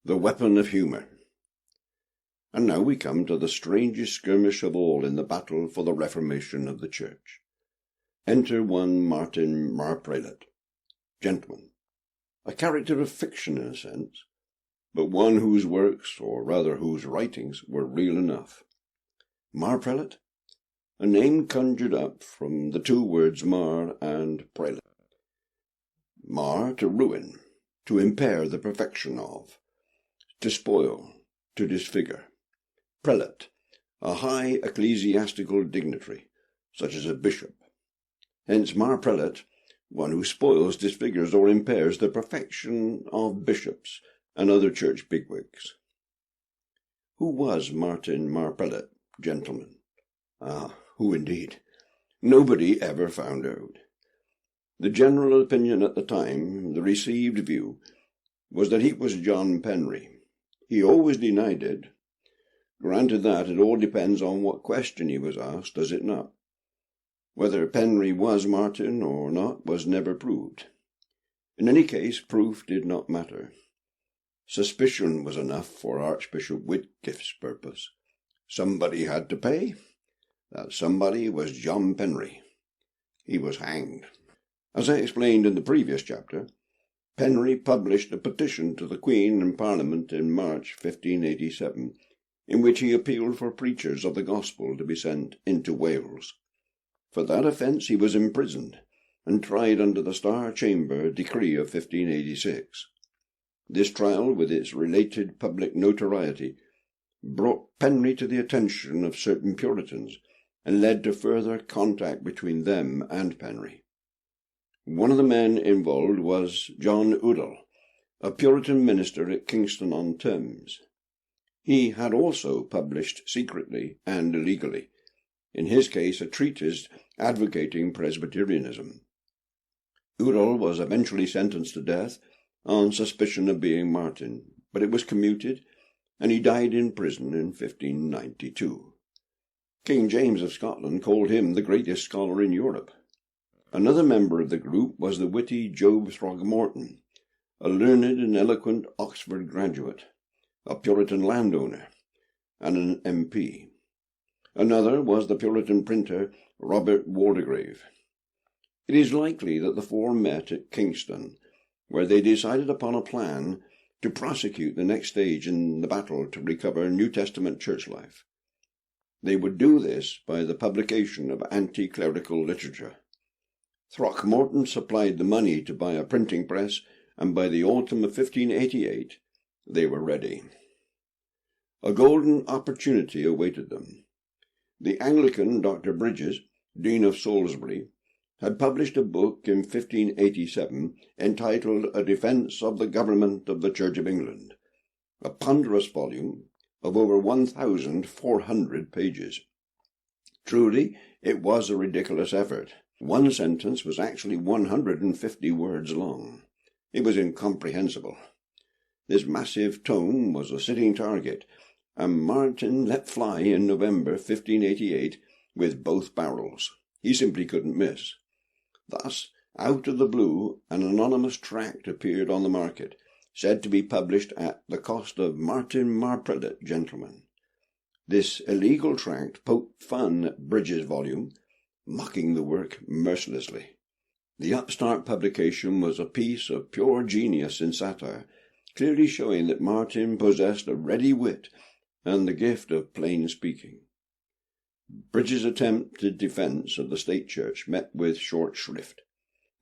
The Weapon of Humour. And now we come to the strangest skirmish of all in the battle for the reformation of the Church. Enter one Martin Marprelate, gentleman, a character of fiction in a sense, but one whose works, or rather whose writings, were real enough. Marprelate, a name conjured up from the two words mar and prelate. Mar, to ruin, to impair the perfection of, to spoil, to disfigure. Prelate, a high ecclesiastical dignitary, such as a bishop. Hence Marprelate, one who spoils, disfigures, or impairs the perfection of bishops and other church bigwigs. Who was Martin Marprelate, gentlemen? Who indeed? Nobody ever found out. The general opinion at the time, the received view, was that he was John Penry. He always denied it. Granted that, it all depends on what question he was asked, does it not? Whether Penry was Martin or not was never proved. In any case, proof did not matter. Suspicion was enough for Archbishop Whitgift's purpose. Somebody had to pay. That somebody was John Penry. He was hanged. As I explained in the previous chapter, Penry published a petition to the Queen and Parliament in March 1587, in which he appealed for preachers of the gospel to be sent into Wales. For that offence he was imprisoned, and tried under the Star Chamber decree of 1586. This trial, with its related public notoriety, brought Penry to the attention of certain Puritans, and led to further contact between them and Penry. One of the men involved was John Udall, a Puritan minister at Kingston-on-Thames. He had also published secretly and illegally, in his case a treatise advocating Presbyterianism. Udall was eventually sentenced to death on suspicion of being Martin, but it was commuted, and he died in prison in 1592. King James of Scotland called him the greatest scholar in Europe. Another member of the group was the witty Job Throgmorton, a learned and eloquent Oxford graduate, a Puritan landowner, and an MP. Another was the Puritan printer Robert Waldegrave. It is likely that the four met at Kingston, where they decided upon a plan to prosecute the next stage in the battle to recover New Testament church life. They would do this by the publication of anti-clerical literature. Throckmorton supplied the money to buy a printing press, and by the autumn of 1588 they were ready. A golden opportunity awaited them. The Anglican Dr. Bridges, Dean of Salisbury, had published a book in 1587 entitled A Defence of the Government of the Church of England, a ponderous volume of over 1,400 pages. Truly, it was a ridiculous effort. One sentence was actually 150 words long. It was incomprehensible. This massive tome was a sitting target, and Martin let fly in November 1588 with both barrels. He simply couldn't miss. Thus, out of the blue, an anonymous tract appeared on the market, said to be published at the cost of Martin Marprelate, gentleman. This illegal tract poked fun at Bridges' volume, mocking the work mercilessly. The upstart publication was a piece of pure genius in satire, clearly showing that Martin possessed a ready wit and the gift of plain speaking. Bridges' attempted defence of the state church met with short shrift.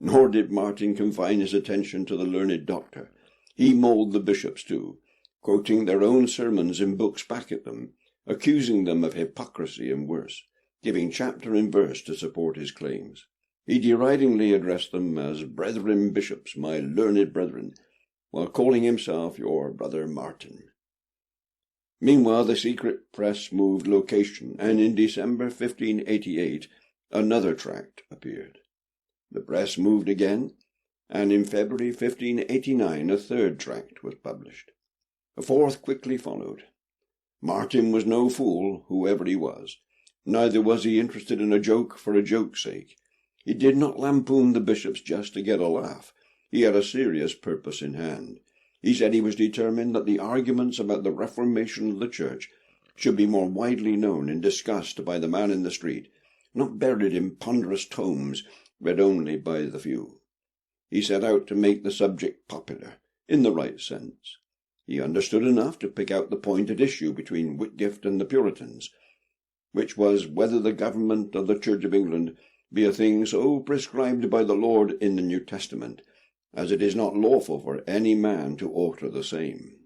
Nor did Martin confine his attention to the learned doctor. He mauled the bishops too, quoting their own sermons in books back at them, accusing them of hypocrisy and worse, giving chapter and verse to support his claims. He deridingly addressed them as brethren bishops, my learned brethren, while calling himself your brother Martin. Meanwhile, the secret press moved location, and in December 1588 another tract appeared. The press moved again, and in February 1589 a third tract was published. A fourth quickly followed. Martin was no fool, whoever he was. Neither was he interested in a joke for a joke's sake. He did not lampoon the bishops just to get a laugh. He had a serious purpose in hand. He said he was determined that the arguments about the reformation of the church should be more widely known and discussed by the man in the street, not buried in ponderous tomes read only by the few. He set out to make the subject popular, in the right sense. He understood enough to pick out the point at issue between Whitgift and the Puritans, which was whether the government of the Church of England be a thing so prescribed by the Lord in the New Testament, as it is not lawful for any man to alter the same.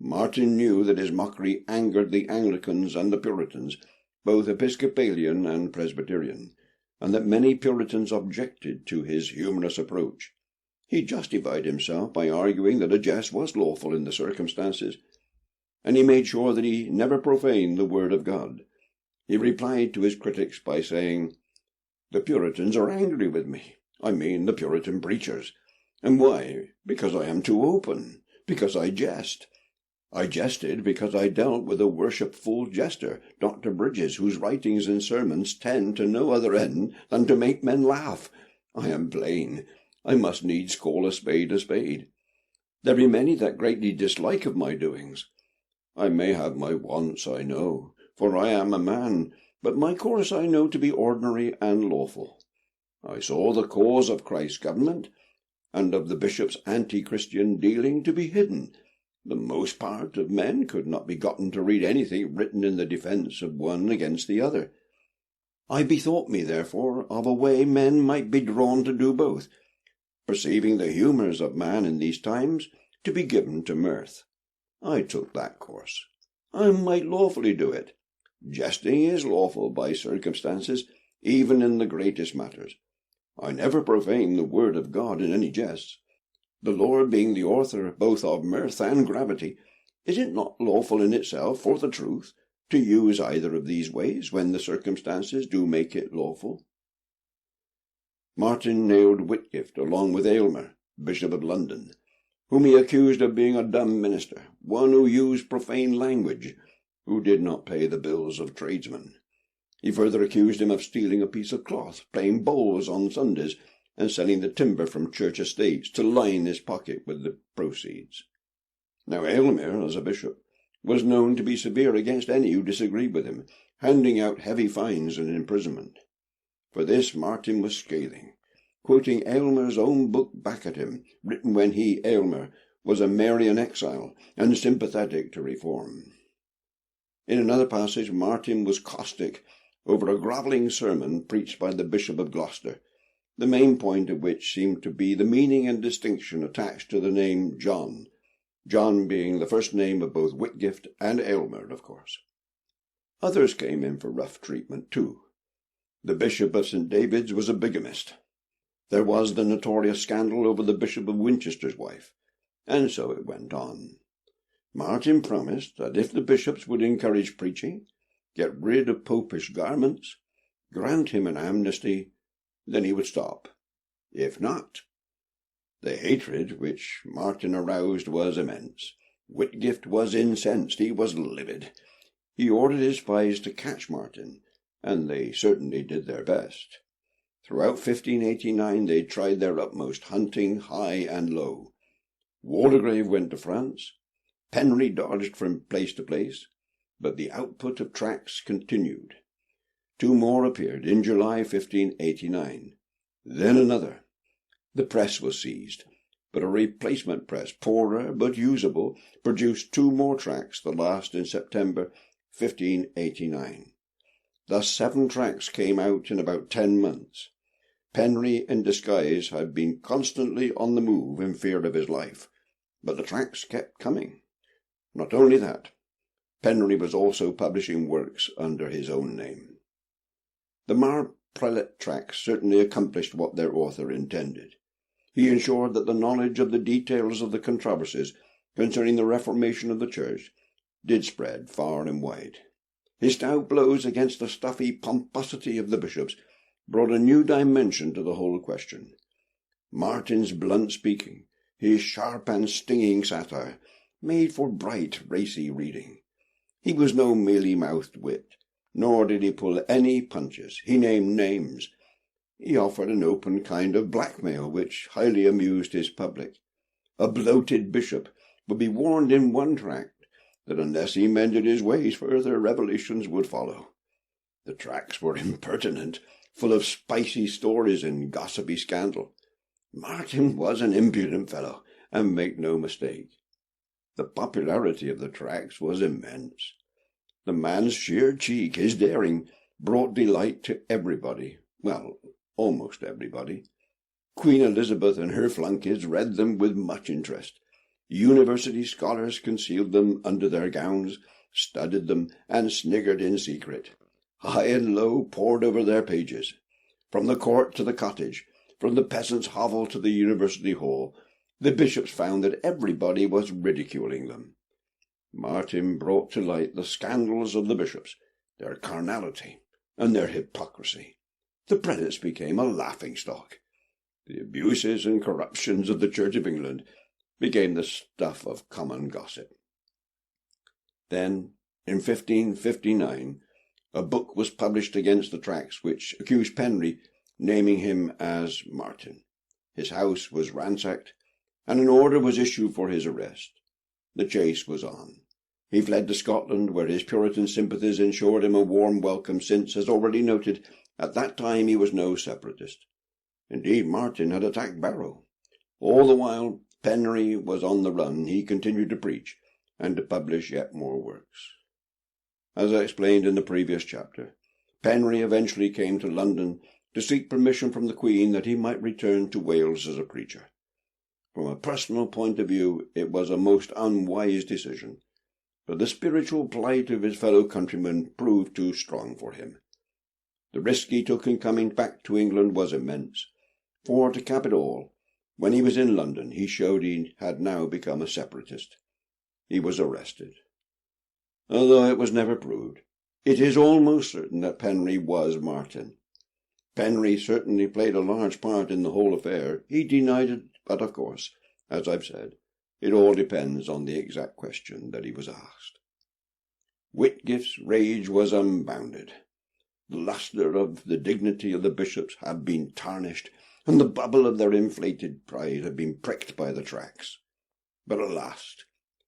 Martin knew that his mockery angered the Anglicans and the Puritans, both Episcopalian and Presbyterian, and that many Puritans objected to his humorous approach. He justified himself by arguing that a jest was lawful in the circumstances, and he made sure that he never profaned the word of God. He replied to his critics by saying, "The Puritans are angry with me. I mean the Puritan preachers. And why? Because I am too open, because I jest. I jested because I dealt with a worshipful jester, Dr. Bridges, whose writings and sermons tend to no other end than to make men laugh. I am plain. I must needs call a spade a spade. There be many that greatly dislike of my doings. I may have my wants, I know, for I am a man, but my course I know to be ordinary and lawful. I saw the cause of Christ's government, and of the bishop's anti-Christian dealing to be hidden. The most part of men could not be gotten to read anything written in the defence of one against the other. I bethought me, therefore, of a way men might be drawn to do both, perceiving the humours of man in these times to be given to mirth. I took that course. I might lawfully do it. Jesting is lawful by circumstances, even in the greatest matters. I never profane the word of God in any jests. The Lord being the author both of mirth and gravity, is it not lawful in itself for the truth to use either of these ways when the circumstances do make it lawful? Martin nailed Whitgift along with Aylmer, Bishop of London, whom he accused of being a dumb minister, one who used profane language, who did not pay the bills of tradesmen. He further accused him of stealing a piece of cloth, playing bowls on Sundays, and selling the timber from church estates to line his pocket with the proceeds. Now Aylmer, as a bishop, was known to be severe against any who disagreed with him, handing out heavy fines and imprisonment. For this Martin was scathing, quoting Aylmer's own book back at him, written when he, Aylmer, was a Marian exile and sympathetic to reform. In another passage Martin was caustic over a grovelling sermon preached by the Bishop of Gloucester, the main point of which seemed to be the meaning and distinction attached to the name John, John being the first name of both Whitgift and Aylmer, of course. Others came in for rough treatment too. The Bishop of St. David's was a bigamist. There was the notorious scandal over the Bishop of Winchester's wife, and so it went on. Martin promised that if the bishops would encourage preaching, get rid of popish garments, grant him an amnesty, then he would stop. If not, the hatred which Martin aroused was immense. Whitgift was incensed. He was livid. He ordered his spies to catch Martin, and they certainly did their best. Throughout 1589 they tried their utmost, hunting high and low. Waldegrave went to France. Penry dodged from place to place, but the output of tracts continued. 2 more appeared in July 1589. Then another. The press was seized, but a replacement press, poorer but usable, produced 2 more tracts, the last in September 1589. Thus 7 tracts came out in about 10 months. Penry, in disguise, had been constantly on the move in fear of his life, but the tracts kept coming. Not only that, Penry was also publishing works under his own name. The Marprelate tracts certainly accomplished what their author intended. He ensured that the knowledge of the details of the controversies concerning the reformation of the Church did spread far and wide. His stout blows against the stuffy pomposity of the bishops brought a new dimension to the whole question. Martin's blunt speaking, his sharp and stinging satire, made for bright, racy reading. He was no mealy-mouthed wit, nor did he pull any punches. He named names. He offered an open kind of blackmail which highly amused his public. a bloated bishop, would be warned in one tract that unless he mended his ways, further revelations would follow. The tracts were impertinent, full of spicy stories and gossipy scandal. Martin was an impudent fellow, and make no mistake. The popularity of the tracts was immense. The man's sheer cheek, his daring, brought delight to everybody, well, almost everybody. Queen Elizabeth and her flunkies read them with much interest. University scholars concealed them under their gowns, studied them, and sniggered in secret. High and low poured over their pages. From the court to the cottage, from the peasant's hovel to the university hall, the bishops found that everybody was ridiculing them. Martin brought to light the scandals of the bishops, their carnality, and their hypocrisy. The prelates became a laughing-stock. The abuses and corruptions of the Church of England became the stuff of common gossip. Then, in 1559, a book was published against the tracts which accused Penry, naming him as Martin. His house was ransacked, and an order was issued for his arrest. The chase was on. He fled to Scotland, where his Puritan sympathies ensured him a warm welcome, since, as already noted, at that time he was no separatist. Indeed, Martin had attacked Barrow. All the while Penry was on the run, he continued to preach, and to publish yet more works. As I explained in the previous chapter, Penry eventually came to London to seek permission from the Queen that he might return to Wales as a preacher. From a personal point of view, it was a most unwise decision, but the spiritual plight of his fellow countrymen proved too strong for him. The risk he took in coming back to England was immense, for, to cap it all, when he was in London, he showed he had now become a separatist. He was arrested. Although it was never proved, it is almost certain that Penry was Martin. Penry certainly played a large part in the whole affair. He denied it, but of course, as I've said, it all depends on the exact question that he was asked. Whitgift's rage was unbounded. The lustre of the dignity of the bishops had been tarnished, and the bubble of their inflated pride had been pricked by the tracts. But alas,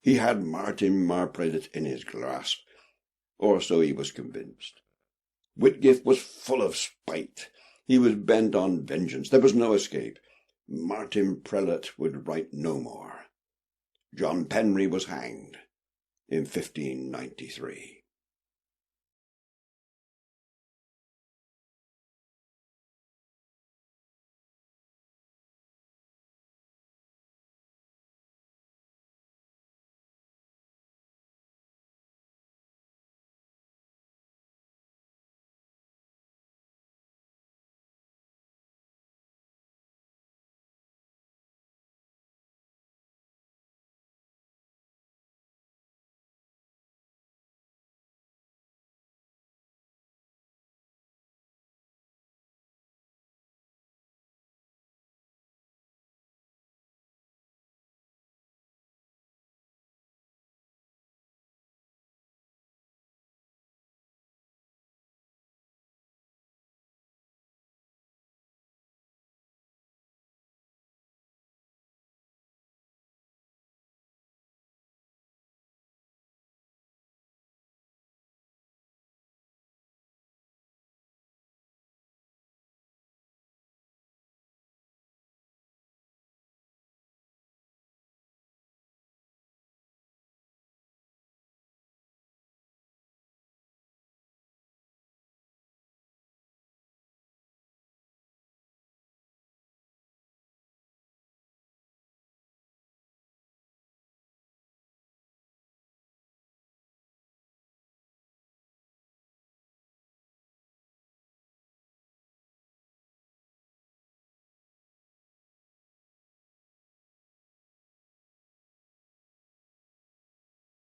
he had Martin Marprelate in his grasp, or so he was convinced. Whitgift was full of spite. He was bent on vengeance. There was no escape. Martin Prelate would write no more. John Penry was hanged in 1593.